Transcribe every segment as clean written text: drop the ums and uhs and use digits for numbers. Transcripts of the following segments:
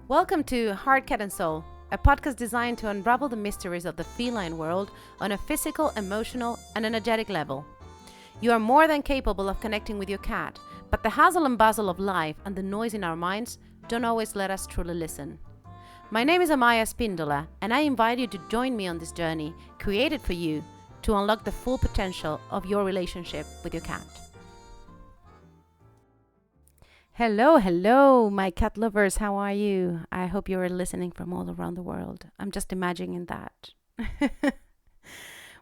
Welcome to Heart, Cat and Soul, a podcast designed to unravel the mysteries of the feline world on a physical, emotional, and energetic level. You are more than capable of connecting with your cat, but the hassle and bustle of life and the noise in our minds don't always let us truly listen. My name is Amaya Spindola, and I invite you to join me on this journey created for you to unlock the full potential of your relationship with your cat. Hello, my cat lovers. How are you? I hope you're listening from all around the world. I'm just imagining that.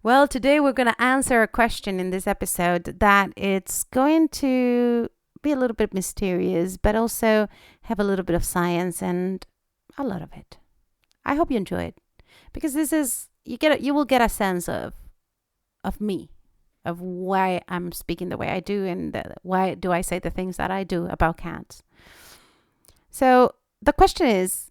Well, today we're going to answer a question in this episode that it's going to be a little bit mysterious, but also have a little bit of science and a lot of it. I hope you enjoy it because this is you will get a sense of me, of why I'm speaking the way I do and why do I say the things that I do about cats. So the question is,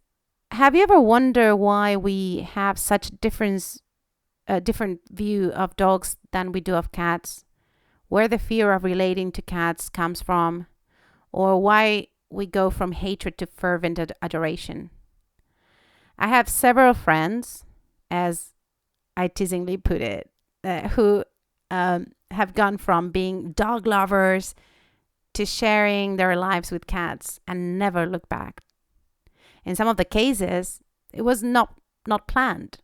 have you ever wondered why we have such a different view of dogs than we do of cats? Where the fear of relating to cats comes from? Or why we go from hatred to fervent adoration? I have several friends, as I teasingly put it, who have gone from being dog lovers to sharing their lives with cats and never look back. In some of the cases, it was not planned.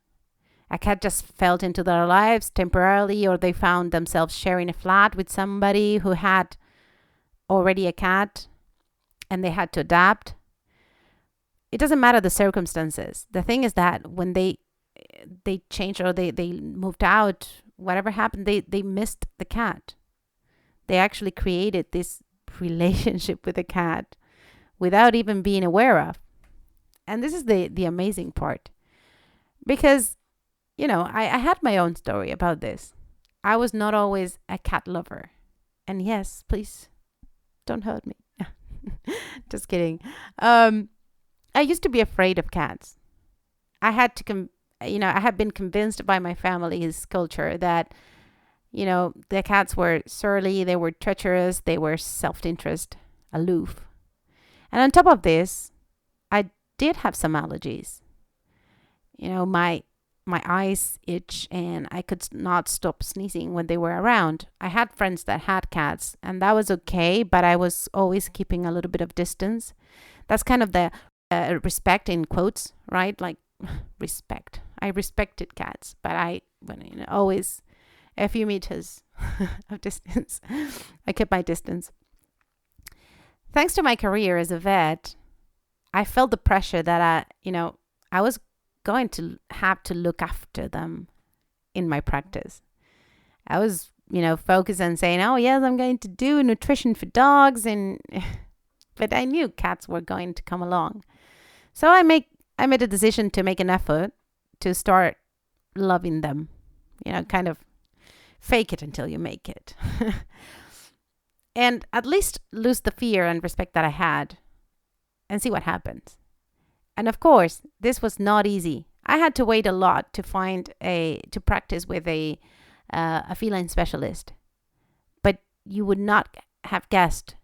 A cat just fell into their lives temporarily, or they found themselves sharing a flat with somebody who had already a cat and they had to adapt. It doesn't matter the circumstances. The thing is that when they changed or they moved out, whatever happened, they missed the cat. They actually created this relationship with the cat without even being aware of. And this is the amazing part. Because, I had my own story about this. I was not always a cat lover. And yes, please don't hurt me. Just kidding. I used to be afraid of cats. I had to I had been convinced by my family's culture that, the cats were surly, they were treacherous, they were self-interest, aloof. And on top of this, I did have some allergies. My eyes itch and I could not stop sneezing when they were around. I had friends that had cats and that was okay, but I was always keeping a little bit of distance. That's kind of the respect in quotes, right? Like respect. I respected cats, but always a few meters of distance. I kept my distance. Thanks to my career as a vet, I felt the pressure that I was going to have to look after them in my practice. I was, focused on saying, oh yes, I'm going to do nutrition for dogs, but I knew cats were going to come along. So I made a decision to make an effort to start loving them, kind of fake it until you make it. And at least lose the fear and respect that I had and see what happens. And of course, this was not easy. I had to wait a lot to to practice with a feline specialist. But you would not have guessed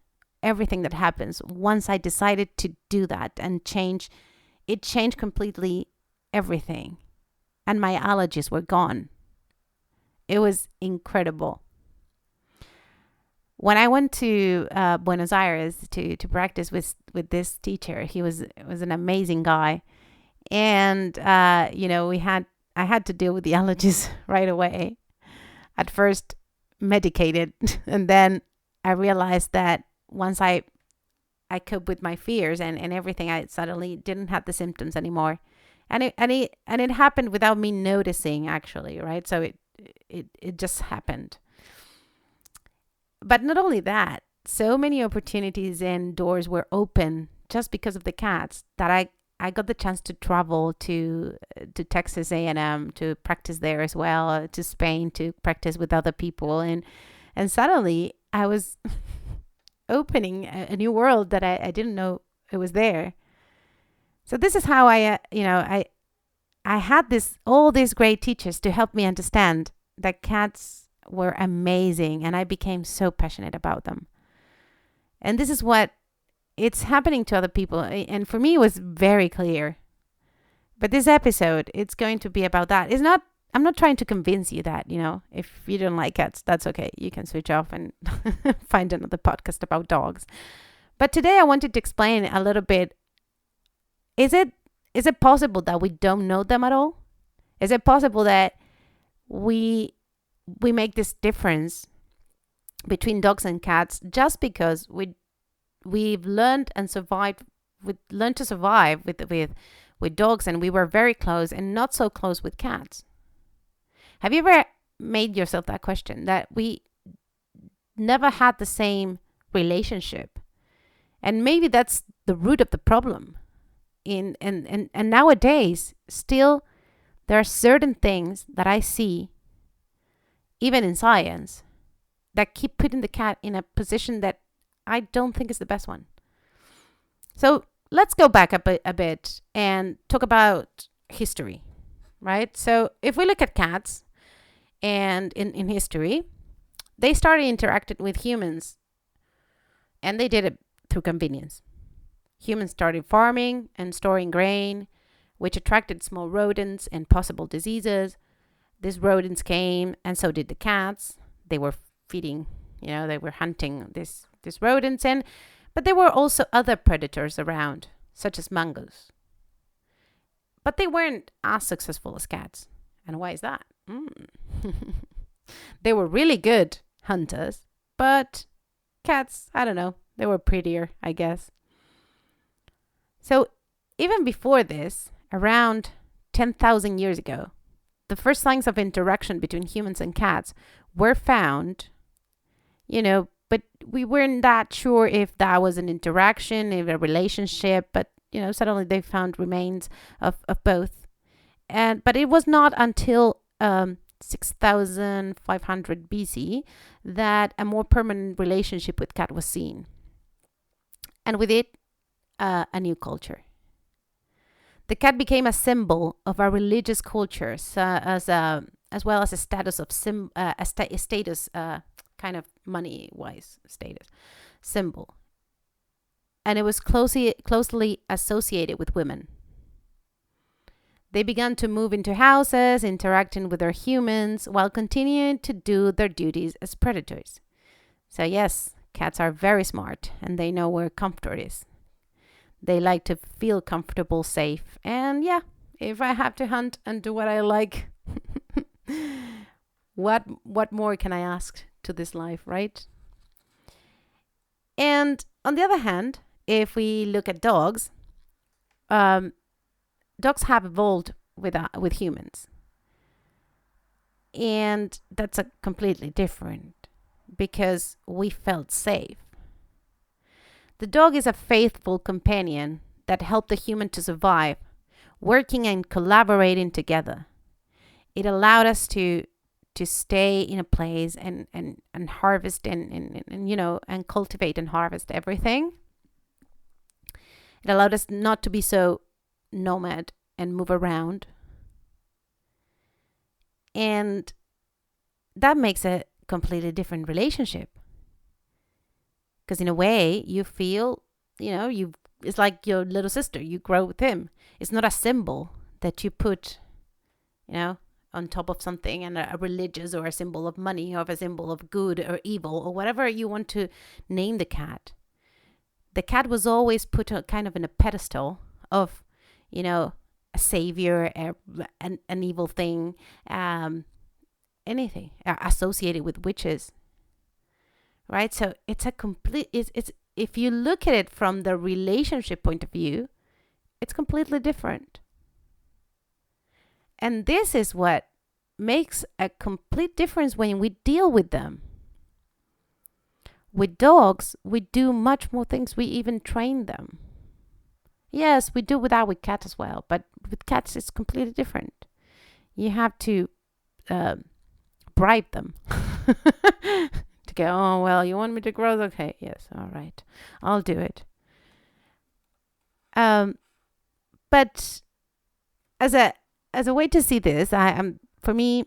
everything that happens once I decided to do that and change. It changed completely everything. And my allergies were gone. It was incredible. When I went to Buenos Aires to practice with this teacher, he was an amazing guy. And, I had to deal with the allergies right away. At first, medicated. And then I realized that once I coped with my fears and everything, I suddenly didn't have the symptoms anymore. And it happened without me noticing, actually, right? So it just happened. But not only that, so many opportunities and doors were open just because of the cats that I got the chance to travel to Texas A&M to practice there as well, to Spain to practice with other people, and suddenly I was opening a new world that I didn't know it was there. So this is how I had all these great teachers to help me understand that cats were amazing, and I became so passionate about them. And this is what it's happening to other people. And for me, it was very clear. But this episode, it's going to be about that. I'm not trying to convince you that, if you don't like cats, that's okay. You can switch off and find another podcast about dogs. But today I wanted to explain a little bit. Is it possible that we don't know them at all? Is it possible that we make this difference between dogs and cats just because we've learned and survived learned to survive with dogs, and we were very close and not so close with cats? Have you ever made yourself that question, that we never had the same relationship? And maybe that's the root of the problem. And nowadays, still, there are certain things that I see, even in science, that keep putting the cat in a position that I don't think is the best one. So let's go back a bit and talk about history, right? So if we look at cats, and in history, they started interacting with humans, and they did it through convenience. Humans started farming and storing grain, which attracted small rodents and possible diseases. These rodents came, and so did the cats. They were feeding, they were hunting these rodents, but there were also other predators around, such as mongoose. But they weren't as successful as cats. And why is that? They were really good hunters, but cats, I don't know, they were prettier, I guess. So even before this, around 10,000 years ago, the first signs of interaction between humans and cats were found, but we weren't that sure if that was an interaction, if a relationship, but, suddenly they found remains of both. But it was not until 6,500 BC that a more permanent relationship with cat was seen. And with it, a new culture. The cat became a symbol of our religious cultures, as well as a status of status, kind of money-wise status symbol, and it was closely associated with women. They began to move into houses, interacting with their humans, while continuing to do their duties as predators. So yes, cats are very smart, and they know where comfort is. They like to feel comfortable, safe, and yeah, if I have to hunt and do what I like, what more can I ask to this life, right? And on the other hand, if we look at dogs, dogs have evolved with humans, and that's a completely different, because we felt safe. The dog is a faithful companion that helped the human to survive, working and collaborating together. It allowed us to stay in a place and harvest and cultivate and harvest everything. It allowed us not to be so nomad and move around. And that makes a completely different relationship. Because in a way, you feel, it's like your little sister. You grow with him. It's not a symbol that you put, on top of something, and a religious, or a symbol of money, or a symbol of good or evil, or whatever you want to name the cat. The cat was always put kind of in a pedestal of, a savior, an evil thing, anything associated with witches. Right? So it's a complete, it's if you look at it from the relationship point of view, it's completely different. And this is what makes a complete difference when we deal with them. With dogs, we do much more things. We even train them. Yes, we do that with cats as well, but with cats, it's completely different. You have to bribe them. To go, oh, well, you want me to grow? Okay, yes, all right, I'll do it. But as a way to see this, for me,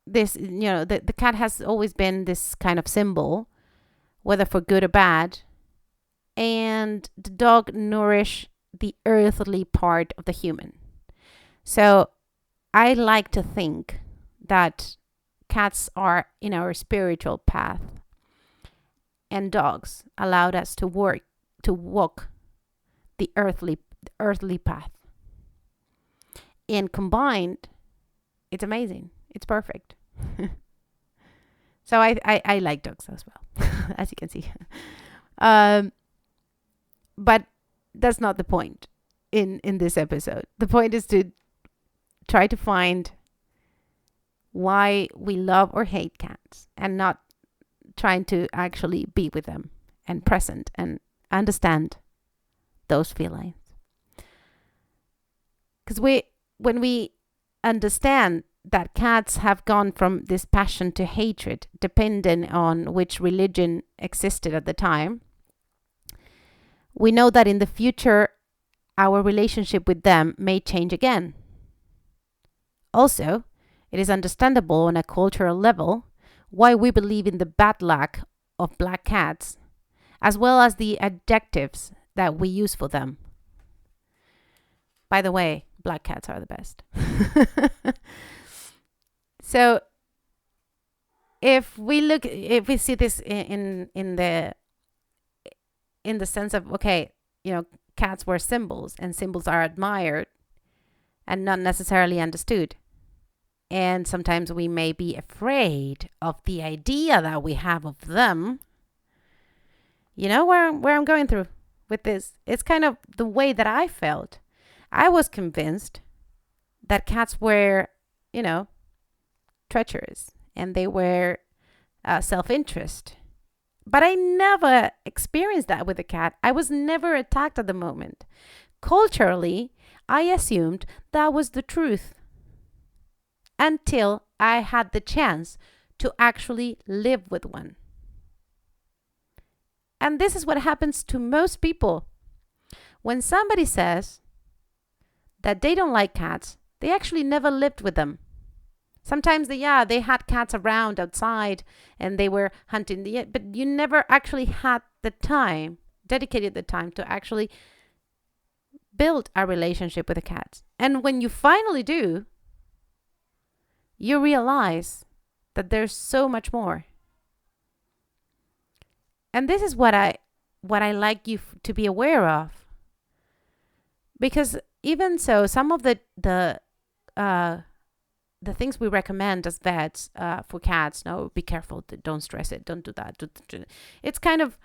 this, the cat has always been this kind of symbol, whether for good or bad. and the dog nourish the earthly part of the human. So I like to think that cats are in our spiritual path, and dogs allowed us to walk the earthly path. And combined, it's amazing. It's perfect. So I like dogs as well, as you can see. Um, but that's not the point in this episode. The point is to try to find why we love or hate cats, and not trying to actually be with them and present and understand those feelings. Because when we understand that cats have gone from this passion to hatred, depending on which religion existed at the time, we know that in the future, our relationship with them may change again. Also, it is understandable on a cultural level why we believe in the bad luck of black cats, as well as the adjectives that we use for them. By the way, black cats are the best. So if we see this in the sense of, okay, cats were symbols, and symbols are admired and not necessarily understood. And sometimes we may be afraid of the idea that we have of them. You know where I'm going through with this? It's kind of the way that I felt. I was convinced that cats were, treacherous, and they were self-interest. But I never experienced that with a cat. I was never attacked at the moment. Culturally, I assumed that was the truth, until I had the chance to actually live with one. And this is what happens to most people. When somebody says that they don't like cats, they actually never lived with them. Sometimes they had cats around outside and they were hunting but you never actually had the time, dedicated the time to actually build a relationship with the cat. And when you finally do, you realize that there's so much more. And this is what I like you to be aware of. Because even so, some of the things we recommend as vets for cats, no, be careful, don't stress it, don't do that. It's kind of,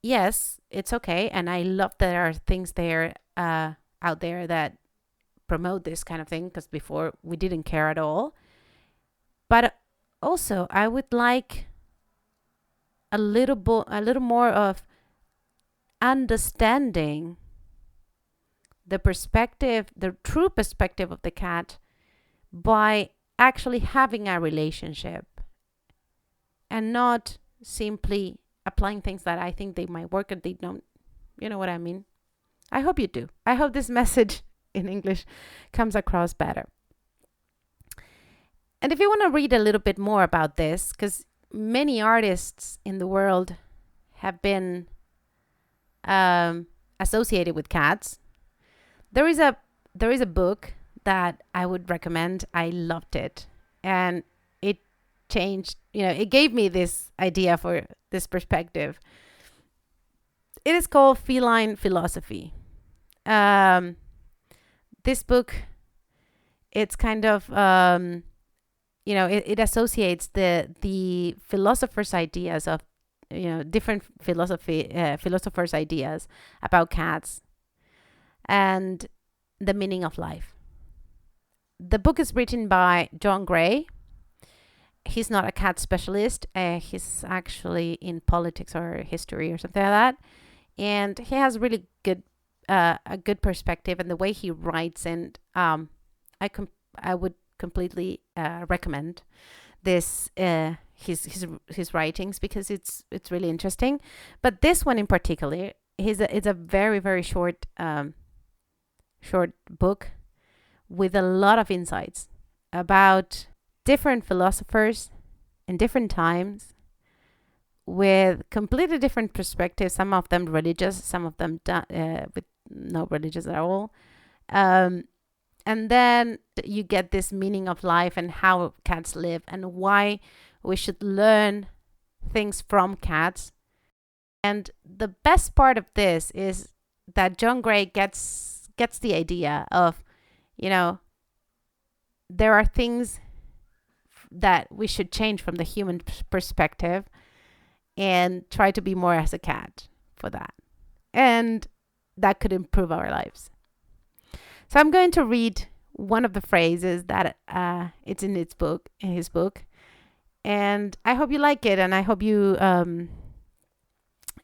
yes, it's okay. And I love that there are things there out there that promote this kind of thing, because before we didn't care at all. But also, I would like a little more of understanding the true perspective of the cat, by actually having a relationship and not simply applying things that I think they might work and they don't. You know what I mean? I hope you do. I hope this message in English comes across better. And if you want to read a little bit more about this, because many artists in the world have been associated with cats, there is a book that I would recommend. I loved it, and it changed. It gave me this idea for this perspective. It is called Feline Philosophy. This book, it's kind of it associates the philosophers' ideas of different philosophers' ideas about cats and the meaning of life. The book is written by John Gray. He's not a cat specialist. He's actually in politics or history or something like that, and he has really good a good perspective, and the way he writes. And I would completely recommend this his writings, because it's really interesting. But this one in particular, it's a very, very short book with a lot of insights about different philosophers in different times, with completely different perspectives. Some of them religious, some of them with no religious at all. And then you get this meaning of life and how cats live and why we should learn things from cats. And the best part of this is that John Gray gets the idea of, there are things that we should change from the human perspective and try to be more as a cat for that. And that could improve our lives. So I'm going to read one of the phrases that it's in his book, and I hope you like it, and I hope you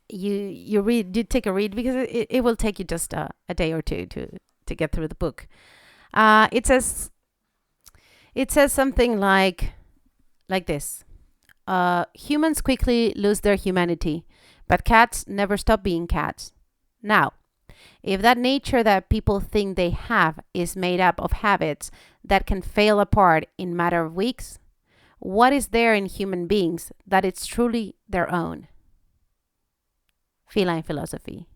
you take a read, because it will take you just a day or two to get through the book. It says something like this: humans quickly lose their humanity, but cats never stop being cats. Now, if that nature that people think they have is made up of habits that can fail apart in a matter of weeks, what is there in human beings that it's truly their own? Feline philosophy,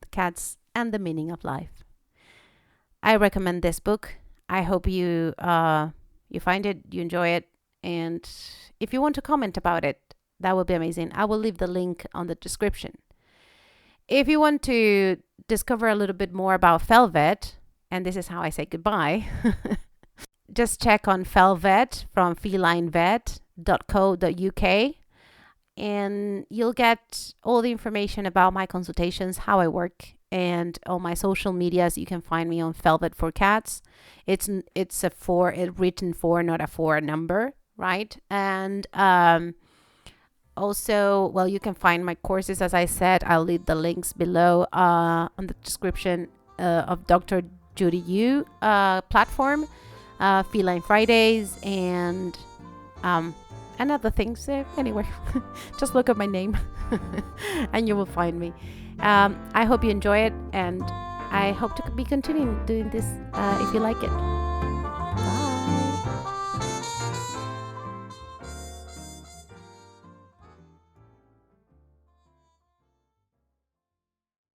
the cats and the meaning of life. I recommend this book. I hope you find it, you enjoy it, and if you want to comment about it, that would be amazing. I will leave the link on the description. If you want to discover a little bit more about Velvet, and this is how I say goodbye, just check on Velvet from felinevet.co.uk, and you'll get all the information about my consultations, how I work, and all my social medias. You can find me on Velvet for Cats. It's a 4, written 4, not a 4 number, right? And also, well, you can find my courses, as I said. I'll leave the links below on the description of Dr. Judy Yu platform, Feline Fridays, and other things. Anyway, just look up my name and you will find me. I hope you enjoy it, and I hope to be continuing doing this if you like it.